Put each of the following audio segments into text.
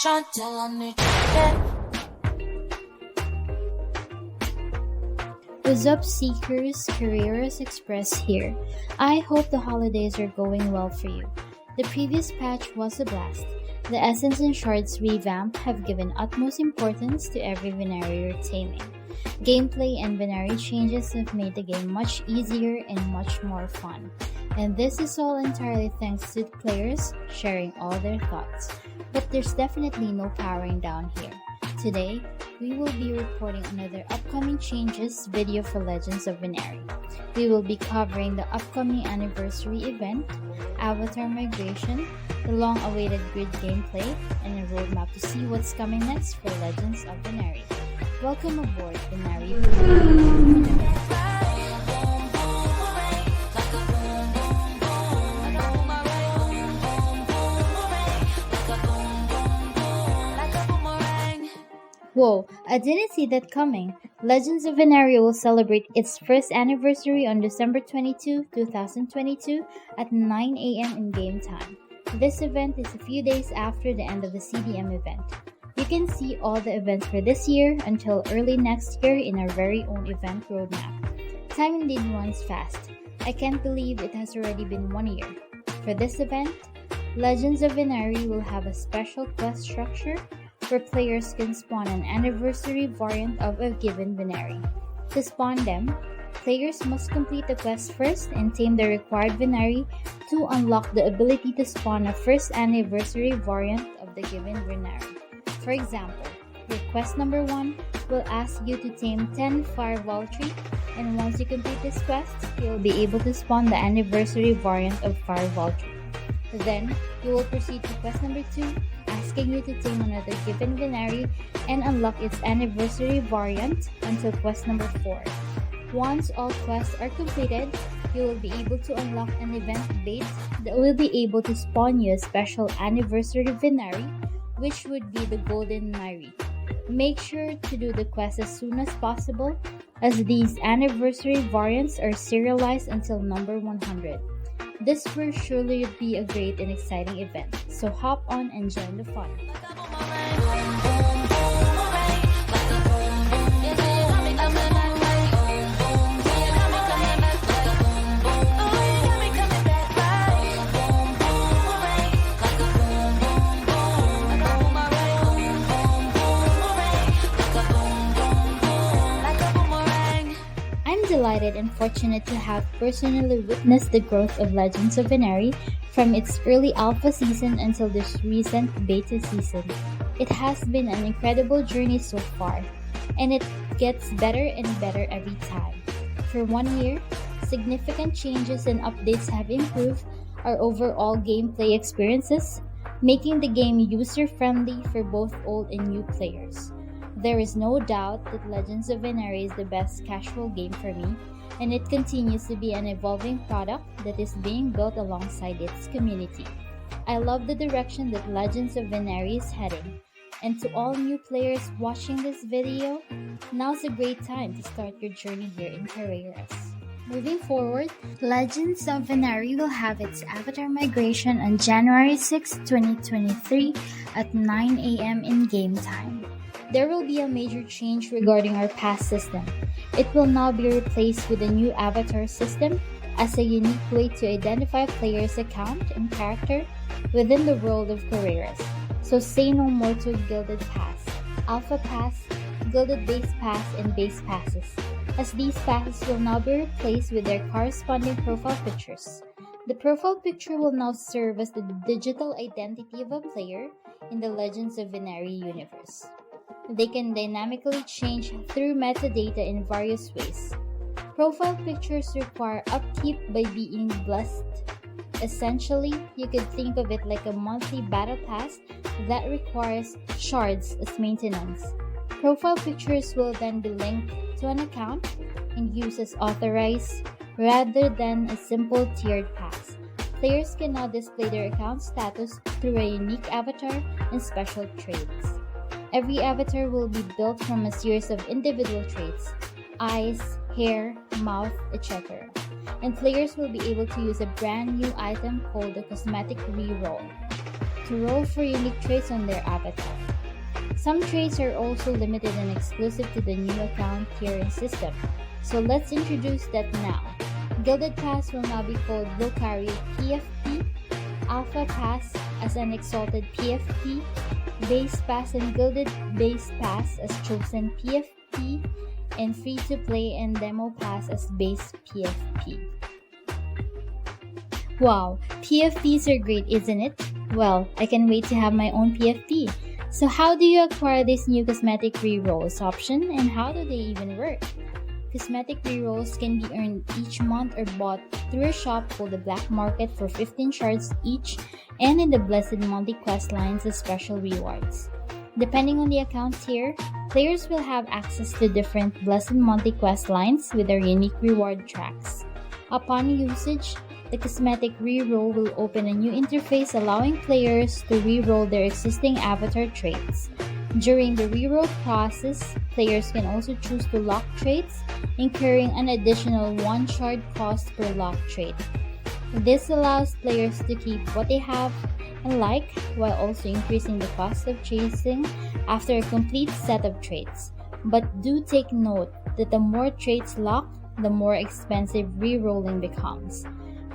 What's up, Seekers? Caerras Express here. I hope the holidays are going well for you. The previous patch was a blast. The Essence and Shards revamp have given utmost importance to every Venari you're taming. Gameplay and Venari changes have made the game much easier and much more fun. And this is all entirely thanks to the players sharing all their thoughts. But there's definitely no powering down here. Today, we will be reporting another upcoming changes video for Legends of Venari. We will be covering the upcoming anniversary event, avatar migration, the long-awaited grid gameplay, and a roadmap to see what's coming next for Legends of Venari. Welcome aboard, Venari. Whoa, I didn't see that coming. Legends of Venari will celebrate its first anniversary on December 22, 2022 at 9 a.m. in game time. This event is a few days after the end of the CDM event. You can see all the events for this year until early next year in our very own event roadmap. Time indeed runs fast. I can't believe it has already been 1 year. For this event, Legends of Venari will have a special quest structure where players can spawn an anniversary variant of a given Venari. To spawn them, players must complete the quest first and tame the required Venari to unlock the ability to spawn a first anniversary variant of the given Venari. For example, your quest number 1 will ask you to tame 10 Firewall Tree, and once you complete this quest, you'll be able to spawn the anniversary variant of Firewall Tree. Then, you will proceed to quest number 2, asking you to tame another given Venari and unlock its anniversary variant until quest number 4. Once all quests are completed, you will be able to unlock an event bait that will be able to spawn you a special anniversary Venari, which would be the Golden Nairi. Make sure to do the quest as soon as possible, as these anniversary variants are serialized until number 100. This will surely be a great and exciting event, so hop on and join the fun. Delighted and fortunate to have personally witnessed the growth of Legends of Venari from its early alpha season until this recent beta season. It has been an incredible journey so far, and it gets better and better every time. For 1 year, significant changes and updates have improved our overall gameplay experiences, making the game user-friendly for both old and new players. There is no doubt that Legends of Venari is the best casual game for me, and it continues to be an evolving product that is being built alongside its community. I love the direction that Legends of Venari is heading, and to all new players watching this video, now's a great time to start your journey here in Caerras. Moving forward, Legends of Venari will have its avatar migration on January 6, 2023 at 9 a.m. in game time. There will be a major change regarding our pass system. It will now be replaced with a new avatar system as a unique way to identify a player's account and character within the world of Caerras. So say no more to Gilded Pass, Alpha Pass, Gilded Base Pass, and Base Passes, as these passes will now be replaced with their corresponding profile pictures. The profile picture will now serve as the digital identity of a player in the Legends of Venari universe. They can dynamically change through metadata in various ways. Profile pictures require upkeep by being blessed. Essentially, you could think of it like a monthly battle pass that requires shards as maintenance. Profile pictures will then be linked to an account and used as authorized rather than a simple tiered pass. Players can now display their account status through a unique avatar and special traits. Every avatar will be built from a series of individual traits, eyes, hair, mouth, etc. And players will be able to use a brand new item called the Cosmetic Re-roll. to roll for unique traits on their avatar. Some traits are also limited and exclusive to the new account tiering system, so let's introduce that now. Gilded Pass will now be called Vocari PFP, Alpha Pass as an Exalted PFP, Base Pass and Gilded Base Pass as Chosen PFP, and Free to Play and Demo Pass as Base PFP. Wow, PFPs are great, isn't it? Well, I can wait to have my own PFP. So how do you acquire this new Cosmetic Re-rolls option, and how do they even work? Cosmetic Re-rolls can be earned each month or bought through a shop called the Black Market for 15 shards each, and in the Blessed Monthly quest lines as special rewards. Depending on the account tier, players will have access to different Blessed Monthly quest lines with their unique reward tracks. Upon usage, the Cosmetic Re-roll will open a new interface allowing players to re-roll their existing avatar traits. During the re-roll process, players can also choose to lock traits, incurring an additional 1 shard cost per lock trait. This allows players to keep what they have and like, while also increasing the cost of chasing after a complete set of traits. But do take note that the more traits locked, the more expensive re-rolling becomes.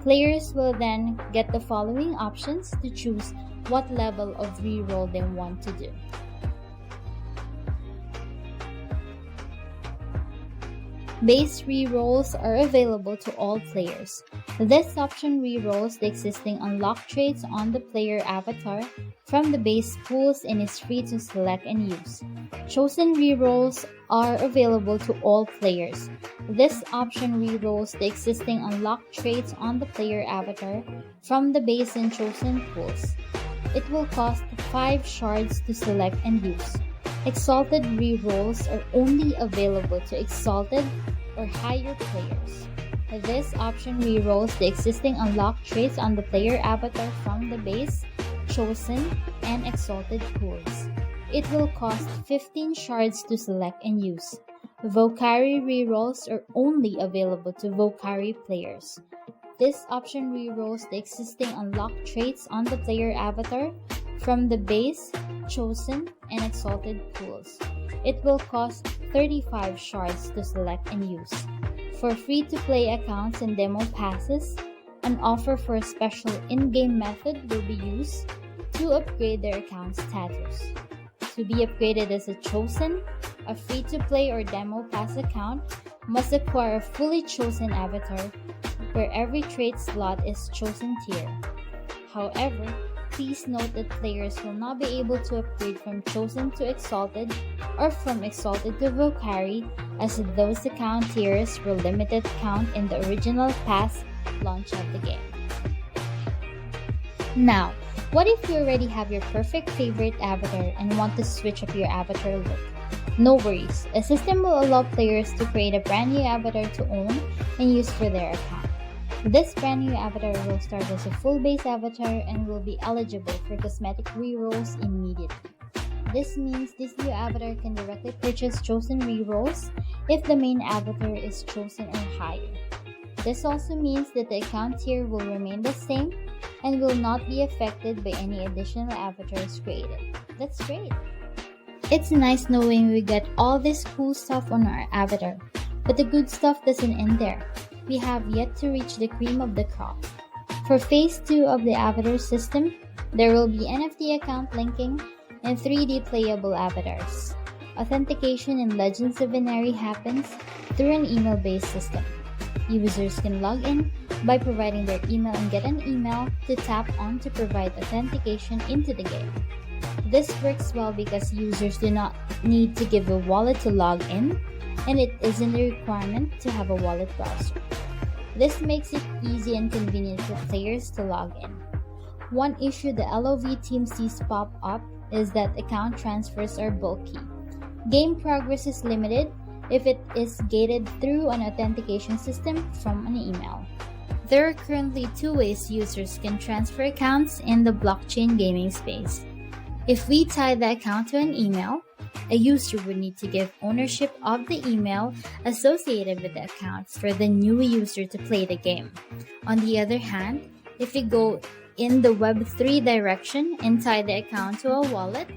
Players will then get the following options to choose what level of re-roll they want to do. Base re-rolls are available to all players. This option re-rolls the existing unlocked traits on the player avatar from the base pools and is free to select and use. Chosen re-rolls are available to all players. This option re-rolls the existing unlocked traits on the player avatar from the base and chosen pools. It will cost 5 shards to select and use. Exalted re-rolls are only available to Exalted or higher players. This option re-rolls the existing unlocked traits on the player avatar from the base, chosen, and Exalted pools. It will cost 15 shards to select and use. Vocari re-rolls are only available to Vocari players. This option re-rolls the existing unlocked traits on the player avatar from the base, chosen, and Exalted pools. It will cost 35 shards to select and use. For free-to-play accounts and demo passes, an offer for a special in-game method will be used to upgrade their account status. To be upgraded as a chosen, a free-to-play or demo pass account must acquire a fully chosen avatar where every trait slot is chosen tier. However, please note that players will not be able to upgrade from chosen to exalted or from exalted to Vocari, as those account tiers were limited count in the original pass launch of the game. Now, what if you already have your perfect favorite avatar and want to switch up your avatar look? No worries, a system will allow players to create a brand new avatar to own and use for their account. This brand new avatar will start as a full base avatar and will be eligible for Cosmetic Re-rolls immediately. This means this new avatar can directly purchase chosen re-rolls if the main avatar is chosen or higher. This also means that the account tier will remain the same and will not be affected by any additional avatars created. That's great! It's nice knowing we get all this cool stuff on our avatar, but the good stuff doesn't end there. We have yet to reach the cream of the crop. For Phase 2 of the avatar system, there will be NFT account linking and 3D playable avatars. Authentication in Legends of Venari happens through an email-based system. Users can log in by providing their email and get an email to tap on to provide authentication into the game. This works well because users do not need to give a wallet to log in, and it isn't a requirement to have a wallet browser. This makes it easy and convenient for players to log in. One issue the LOV team sees pop up is that account transfers are bulky. Game progress is limited if it is gated through an authentication system from an email. There are currently 2 ways users can transfer accounts in the blockchain gaming space. If we tie the account to an email, a user would need to give ownership of the email associated with the accounts for the new user to play the game. On the other hand, if we go in the Web3 direction and tie the account to a wallet,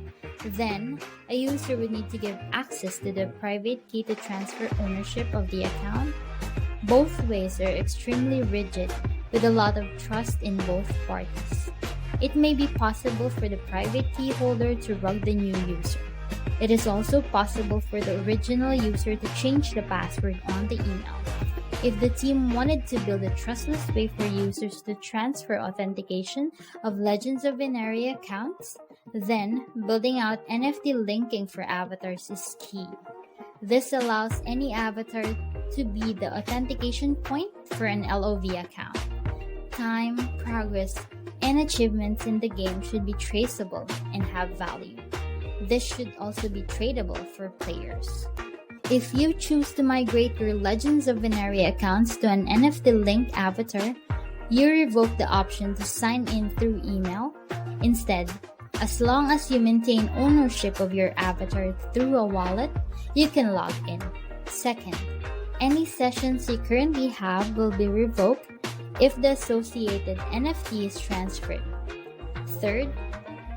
then a user would need to give access to the private key to transfer ownership of the account. Both ways are extremely rigid, with a lot of trust in both parties. It may be possible for the private key holder to rug the new user. It is also possible for the original user to change the password on the email. If the team wanted to build a trustless way for users to transfer authentication of Legends of Venari accounts, then building out NFT linking for avatars is key. This allows any avatar to be the authentication point for an LOV account. Time, progress, and achievements in the game should be traceable and have value. This should also be tradable for players. If you choose to migrate your Legends of Venari accounts to an NFT-linked avatar, you revoke the option to sign in through email. Instead, as long as you maintain ownership of your avatar through a wallet, you can log in. Second, any sessions you currently have will be revoked if the associated NFT is transferred. Third,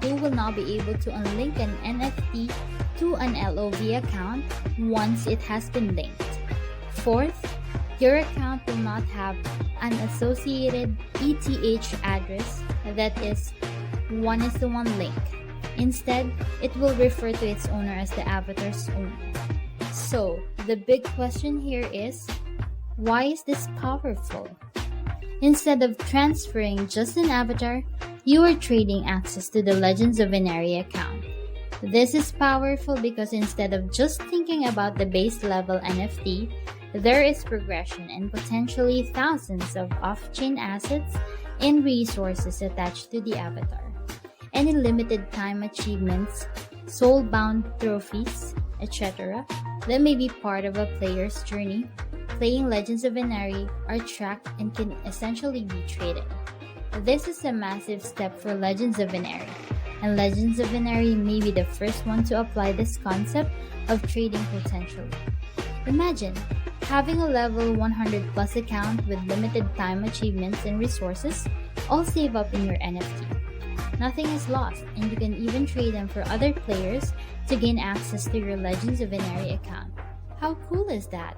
you will not be able to unlink an NFT to an LOV account once it has been linked. Fourth, your account will not have an associated ETH address that is 1:1 link. Instead, it will refer to its owner as the avatar's owner. So, the big question here is, why is this powerful? Instead of transferring just an avatar, you are trading access to the Legends of Venari account. This is powerful because instead of just thinking about the base level NFT, there is progression and potentially thousands of off-chain assets and resources attached to the avatar. Any limited time achievements, soul-bound trophies, etc. that may be part of a player's journey playing Legends of Venari are tracked and can essentially be traded. This is a massive step for Legends of Venari, and Legends of Venari may be the first one to apply this concept of trading potentially. Imagine having a level 100 plus account with limited time achievements and resources all saved up in your NFT. Nothing is lost, and you can even trade them for other players to gain access to your Legends of Venari account. How cool is that?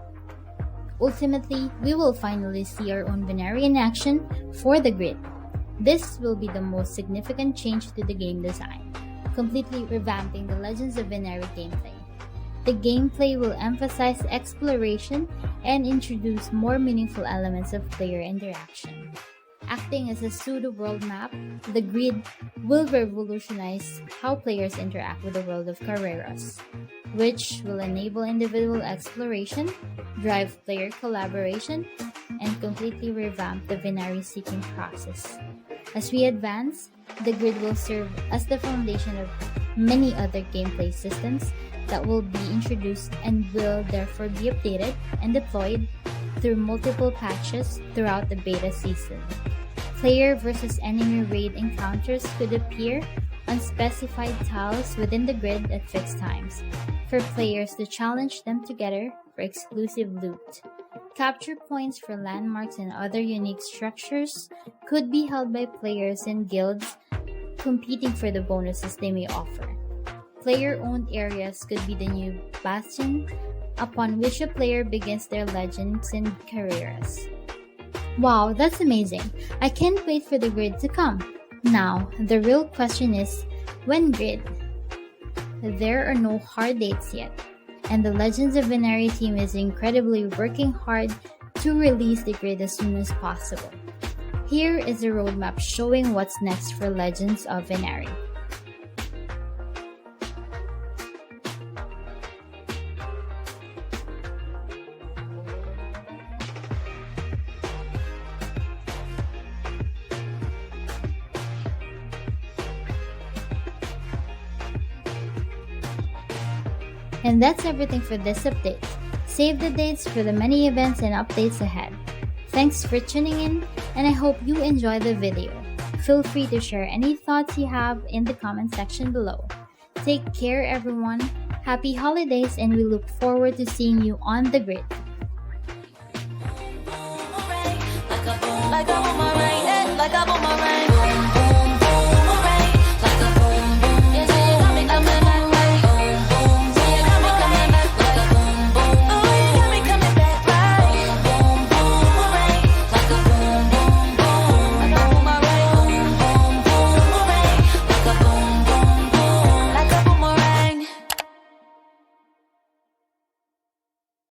Ultimately, we will finally see our own Venari in action for the grid. This will be the most significant change to the game design, completely revamping the Legends of Venari gameplay. The gameplay will emphasize exploration and introduce more meaningful elements of player interaction. Acting as a pseudo-world map, the grid will revolutionize how players interact with the world of Caerras, which will enable individual exploration, drive player collaboration, and completely revamp the Venari seeking process. As we advance, the grid will serve as the foundation of many other gameplay systems that will be introduced and will therefore be updated and deployed through multiple patches throughout the beta season. Player versus enemy raid encounters could appear on specified tiles within the grid at fixed times, for players to challenge them together for exclusive loot. Capture points for landmarks and other unique structures could be held by players and guilds competing for the bonuses they may offer. Player-owned areas could be the new bastion upon which a player begins their legends in Caerras. Wow, that's amazing! I can't wait for the grid to come. Now, the real question is, when grid? There are no hard dates yet, and the Legends of Venari team is incredibly working hard to release the grid as soon as possible. Here is a roadmap showing what's next for Legends of Venari. And that's everything for this update. Save the dates for the many events and updates ahead. Thanks for tuning in, and I hope you enjoy the video. Feel free to share any thoughts you have in the comment section below. Take care everyone, happy holidays, and we look forward to seeing you on the grid.